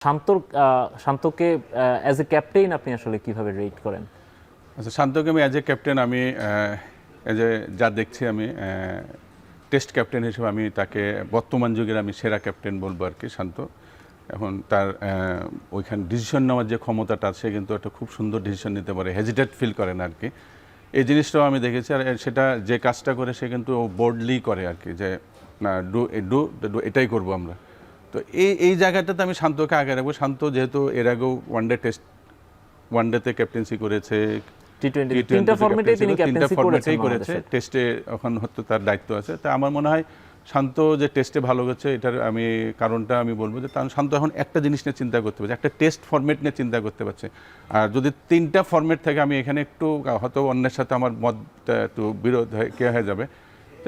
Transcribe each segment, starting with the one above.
শান্তকে as a captain আপনি আসলে কিভাবে রেট করেন? আচ্ছা, শান্তকে আমি অ্যাজ এ ক্যাপ্টেন আমি অ্যাজ এ যা দেখছি আমি টেস্ট ক্যাপ্টেন হিসেবে আমি তাকে বর্তমান যুগের আমি সেরা ক্যাপ্টেন বলবো আর কি শান্ত। এখন তার ওইখানে ডিসিশন নেওয়ার যে ক্ষমতাটা সে কিন্তু একটা খুব সুন্দর ডিসিশন নিতে পারে, হেজিটেট ফিল করে না আর কি। এই জিনিসটাও আমি দেখেছি, আর সেটা যে কাজটা করে সে কিন্তু বোল্ডলি করে আর কি, যে না ডু এটাই করবো আমরা। তো এই জায়গাটাতে আমি শান্তকে আগে রাখবো। শান্ত যেহেতু এর আগেও ওয়ানডেতে ক্যাপ্টেন্সি করেছে, টি-20 তিনটা ফরম্যাটেই তিনি ক্যাপ্টেন্সি করেছেন করেছে, টেস্টে এখন হয়তো তার দায়িত্ব আছে। তা আমার মনে হয় শান্ত যে টেস্টে ভালো গেছে এটার আমি কারণটা আমি বলবো যে কারণ শান্ত এখন একটা জিনিস নিয়ে চিন্তা করতে পারছে, একটা টেস্ট ফরম্যাট নিয়ে চিন্তা করতে পারছে। আর যদি তিনটা ফরম্যাট থাকে, আমি এখানে একটু হয়তো অন্যের সাথে আমার মতটা একটু বিরোধ হয়ে যাবে।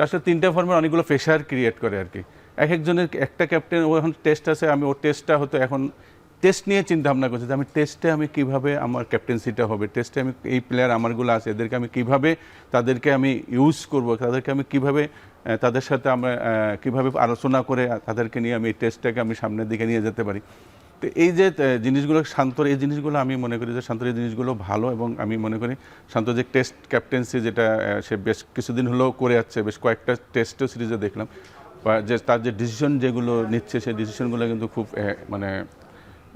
আসলে তিনটা ফরম্যাট অনেকগুলো প্রেশার ক্রিয়েট করে আর কি। এক একজনের একটা ক্যাপ্টেন, ও এখন টেস্ট আছে, আমি ওর টেস্টটা হতো এখন টেস্ট নিয়ে চিন্তা ভাবনা করছি যে আমি টেস্টে আমি কীভাবে আমার ক্যাপ্টেন্সিটা হবে, টেস্টে আমি এই প্লেয়ার আমারগুলো আছে এদেরকে আমি কীভাবে তাদেরকে আমি ইউজ করব, তাদেরকে আমি কীভাবে তাদের সাথে আমরা কীভাবে আলোচনা করে তাদেরকে নিয়ে আমি এই টেস্টটাকে আমি সামনের দিকে নিয়ে যেতে পারি। তো এই যে জিনিসগুলো শান্তর, এই জিনিসগুলো আমি মনে করি যে শান্তর এই জিনিসগুলো ভালো, এবং আমি মনে করি শান্ত যে টেস্ট ক্যাপ্টেন্সি যেটা সে বেশ কিছুদিন হলেও করে যাচ্ছে, বেশ কয়েকটা টেস্টও সিরিজে দেখলাম, বা যে তার যে ডিসিশন যেগুলো নিচ্ছে সেই ডিসিশনগুলো কিন্তু খুব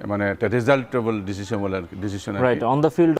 মানে একটা রেজাল্টেবল ডিসিশন বলে আর কি, decision right on the field